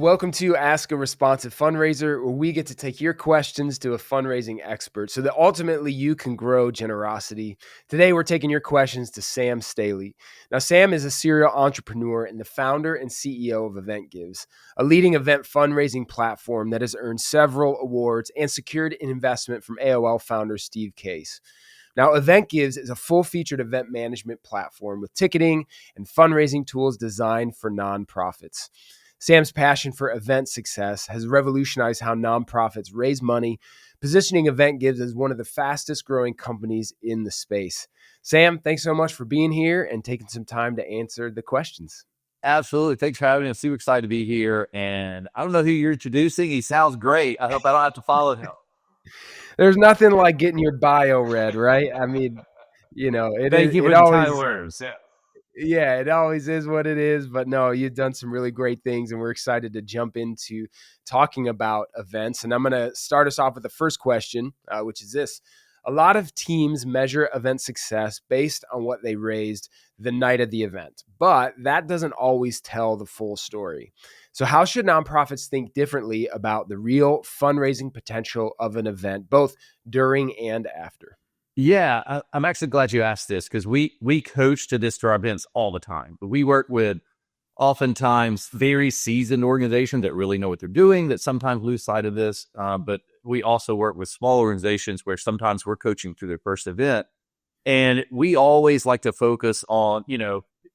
Welcome to Ask a Responsive Fundraiser, where we get to take your questions to a fundraising expert so that ultimately you can grow generosity. Today, we're taking your questions to Sam Staley. Now, Sam is a serial entrepreneur and the founder and CEO of Event Gives, a leading event fundraising platform that has earned several awards and secured an investment from AOL founder Steve Case. Now, Event Gives is a full-featured event management platform with ticketing and fundraising tools designed for nonprofits. Sam's passion for event success has revolutionized how nonprofits raise money, positioning Event Gives as one of the fastest growing companies in the space. Sam, thanks so much for being here and taking some time to answer the questions. Absolutely. Thanks for having me. I'm super excited to be here. And I don't know who you're introducing. He sounds great. I hope I don't have to follow him. There's nothing like getting your bio read, right? I mean, Thank you it for the always kind words. Yeah, it always is what it is. But no, you've done some really great things, and we're excited to jump into talking about events. And I'm going to start us off with the first question, which is this. A lot of teams measure event success based on what they raised the night of the event, but that doesn't always tell the full story. So how should nonprofits think differently about the real fundraising potential of an event, both during and after? Yeah, I'm actually glad you asked this because we coach to this to our events all the time. But we work with oftentimes very seasoned organizations that really know what they're doing, that sometimes lose sight of this. But we also work with small organizations where sometimes we're coaching through their first event. And we always like to focus on,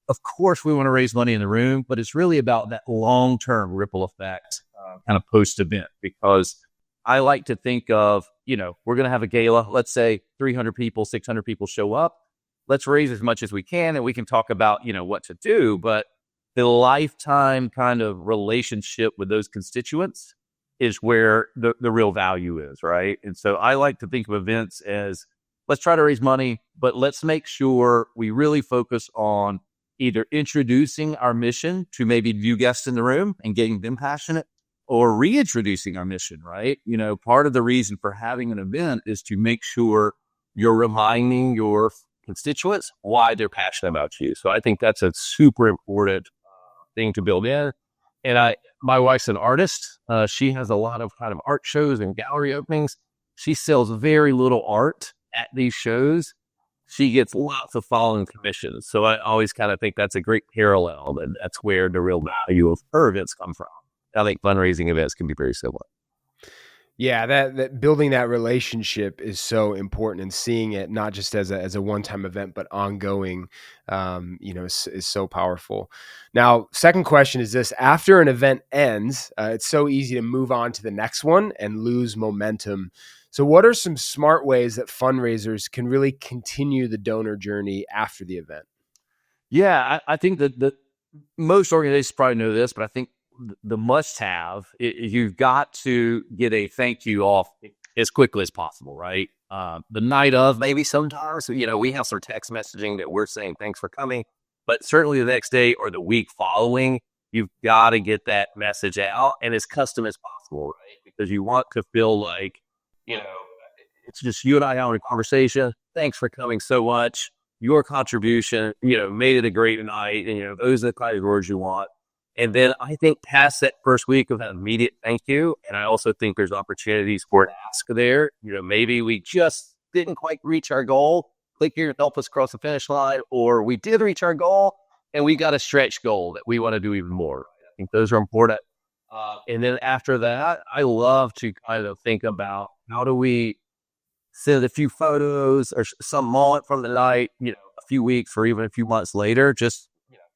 of course we want to raise money in the room, but it's really about that long-term ripple effect kind of post-event, because I like to think of, we're going to have a gala, let's say 300 people, 600 people show up. Let's raise as much as we can and we can talk about, what to do. But the lifetime kind of relationship with those constituents is where the real value is, right? And so I like to think of events as, let's try to raise money, but let's make sure we really focus on either introducing our mission to maybe new guests in the room and getting them passionate, or reintroducing our mission, right? Part of the reason for having an event is to make sure you're reminding your constituents why they're passionate about you. So I think that's a super important thing to build in. And my wife's an artist. She has a lot of kind of art shows and gallery openings. She sells very little art at these shows. She gets lots of following commissions. So I always kind of think that's a great parallel, and that's where the real value of her events come from. I think fundraising events can be very similar. Yeah, that building that relationship is so important, and seeing it not just as a one-time event, but ongoing, is so powerful. Now, second question is this: after an event ends, it's so easy to move on to the next one and lose momentum. So, what are some smart ways that fundraisers can really continue the donor journey after the event? Yeah, I think that most organizations probably know this, but I think the must-have, you've got to get a thank you off as quickly as possible, right? The night of, maybe sometimes, we have some text messaging that we're saying thanks for coming, but certainly the next day or the week following, you've got to get that message out and as custom as possible, right? Because you want to feel like, it's just you and I having a conversation. Thanks for coming so much. Your contribution, made it a great night. And, those are the kind of words you want. And then I think past that first week of that immediate thank you, and I also think there's opportunities for an ask there. Maybe we just didn't quite reach our goal. Click here and help us cross the finish line. Or we did reach our goal and we got a stretch goal that we want to do even more. I think those are important. And then after that, I love to kind of think about how do we send a few photos or some moment from the night, a few weeks or even a few months later, just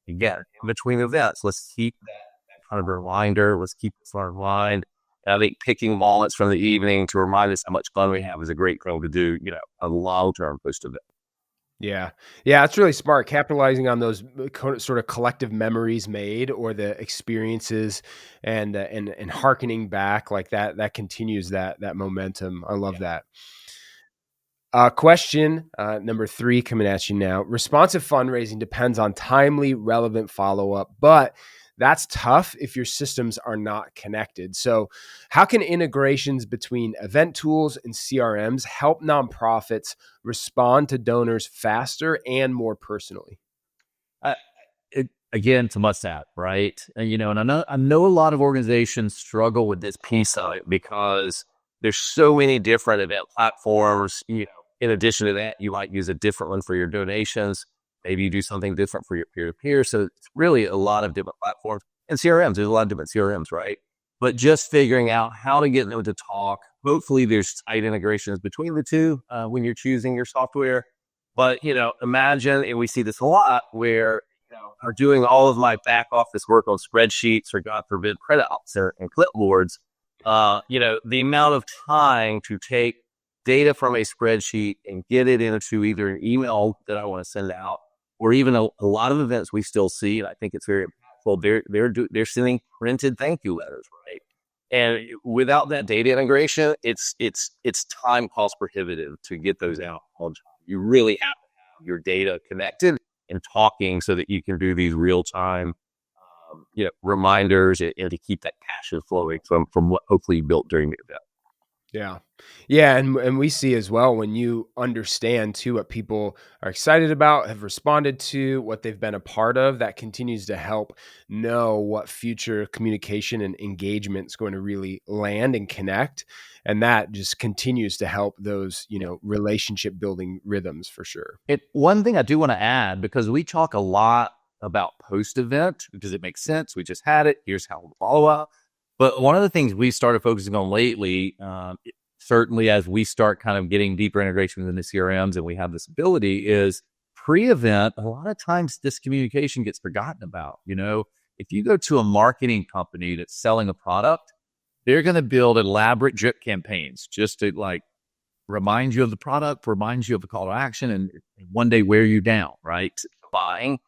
again, in between events, let's keep that kind of reminder. Let's keep this on our mind. And I think picking moments from the evening to remind us how much fun we have is a great thing to do, a long-term post-event. Yeah. Yeah, it's really smart, capitalizing on those sort of collective memories made, or the experiences, and hearkening back like that continues that momentum. I love that. Question number 3 coming at you now. Responsive fundraising depends on timely, relevant follow-up, but that's tough if your systems are not connected. So how can integrations between event tools and CRMs help nonprofits respond to donors faster and more personally? again, it's a must have, right? And, and I know a lot of organizations struggle with this piece of it because there's so many different event platforms. In addition to that, you might use a different one for your donations. Maybe you do something different for your peer to peer. So it's really a lot of different platforms and CRMs. There's a lot of different CRMs, right? But just figuring out how to get them to talk. Hopefully, there's tight integrations between the two when you're choosing your software. But imagine, and we see this a lot, where are doing all of my back office work on spreadsheets or, God forbid, printouts and clipboards. The amount of time to take data from a spreadsheet and get it into either an email that I want to send out, or even a lot of events we still see, and I think it's very impactful. They're sending printed thank you letters, right? And without that data integration, it's time cost prohibitive to get those out on time. You really have to have your data connected and talking so that you can do these real time, reminders and to keep that passion flowing from what hopefully you built during the event. Yeah. Yeah. And we see as well, when you understand too what people are excited about, have responded to, what they've been a part of, that continues to help know what future communication and engagement is going to really land and connect. And that just continues to help those, relationship building rhythms for sure. One thing I do want to add, because we talk a lot about post event, because it makes sense. We just had it. Here's how we'll follow up. But one of the things we started focusing on lately, certainly as we start kind of getting deeper integration within the CRMs and we have this ability, is pre-event, a lot of times this communication gets forgotten about. If you go to a marketing company that's selling a product, they're going to build elaborate drip campaigns just to remind you of the product, remind you of the call to action, and one day wear you down, right? Buying.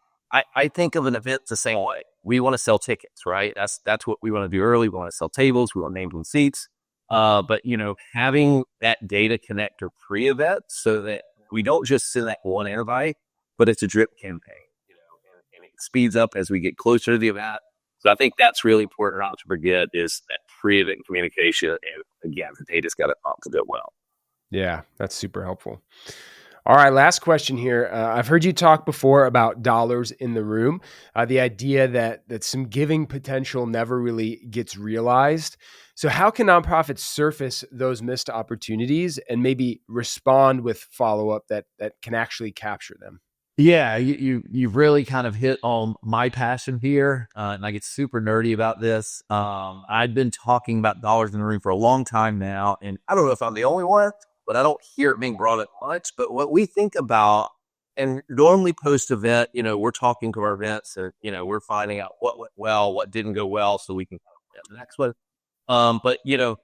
I think of an event the same way. We want to sell tickets, right? That's what we want to do early. We want to sell tables. We want names and seats. But having that data connector pre-event so that we don't just send that one invite, but it's a drip campaign, and it speeds up as we get closer to the event. So I think that's really important not to forget, is that pre-event communication. And again, the data's got to talk to it well. Yeah, that's super helpful. All right, last question here. I've heard you talk before about dollars in the room, the idea that some giving potential never really gets realized. So how can nonprofits surface those missed opportunities and maybe respond with follow-up that can actually capture them? Yeah, you've really kind of hit on my passion here, and I get super nerdy about this. I've been talking about dollars in the room for a long time now, and I don't know if I'm the only one, but I don't hear it being brought up much. But what we think about, and normally post-event, we're talking to our events, and we're finding out what went well, what didn't go well, so we can get the next one. But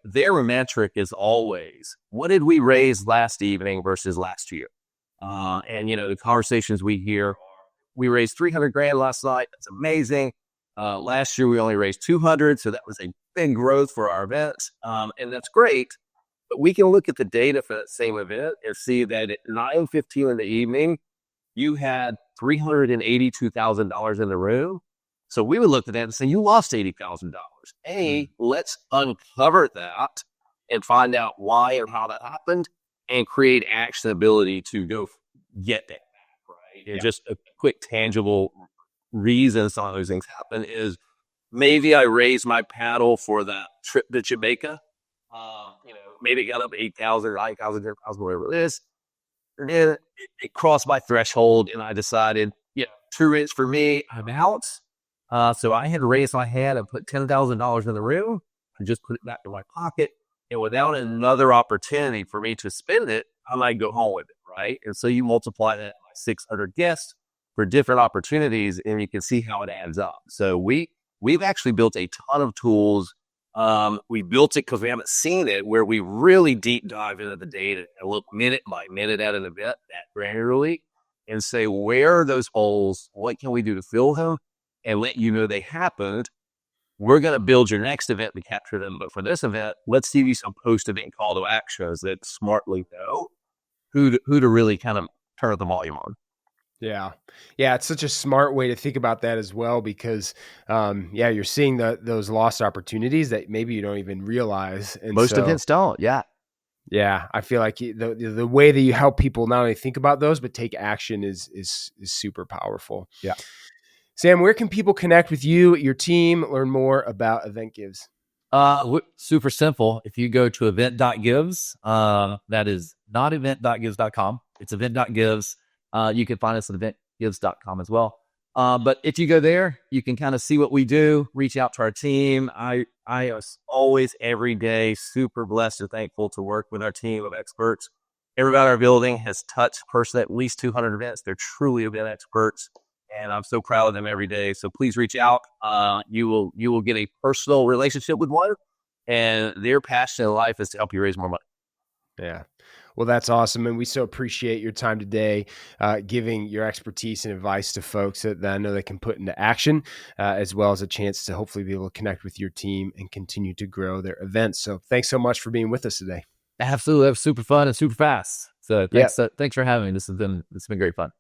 their metric is always, what did we raise last evening versus last year? And the conversations we hear, we raised 300 grand last night. That's amazing. Last year we only raised 200, so that was a big growth for our events, and that's great. But we can look at the data for that same event and see that at 9:15 in the evening, you had $382,000 in the room. So we would look at that and say, you lost $80,000. Let's uncover that and find out why and how that happened, and create actionability to go get that back, right? And just a quick, tangible reason some of those things happen is, maybe I raised my paddle for that trip to Jamaica. Maybe it got up 8,000, 9,000, 10,000, whatever it is. And then it crossed my threshold, and I decided, true is for me, I'm out. So I had to raise my hand and put $10,000 in the room and just put it back in my pocket. And without another opportunity for me to spend it, I might go home with it, right? And so you multiply that by 600 guests for different opportunities, and you can see how it adds up. So we've actually built a ton of tools. We built it because we haven't seen it, where we really deep dive into the data and look minute by minute at an event that granularly and say, where are those holes? What can we do to fill them? And let you know they happened. We're going to build your next event to capture them. But for this event, let's give you some post-event call to actions that smartly know who to really kind of turn the volume on. Yeah. Yeah. It's such a smart way to think about that as well, because, you're seeing those lost opportunities that maybe you don't even realize. And most events don't. Yeah. Yeah. I feel like the way that you help people not only think about those, but take action is super powerful. Yeah. Sam, where can people connect with you, your team, learn more about Event Gives? Super simple. If you go to event.gives, that is not event.gives.com. It's event.gives. You can find us at eventgives.com as well. But if you go there, you can kind of see what we do, reach out to our team. I am always, every day, super blessed and thankful to work with our team of experts. Everybody in our building has touched personally at least 200 events. They're truly event experts, and I'm so proud of them every day. So please reach out. You will get a personal relationship with one, and their passion in life is to help you raise more money. Yeah. Well, that's awesome. And we so appreciate your time today, giving your expertise and advice to folks that I know they can put into action, as well as a chance to hopefully be able to connect with your team and continue to grow their events. So thanks so much for being with us today. Absolutely. That was super fun and super fast. So Yeah. thanks for having me. This has been great fun.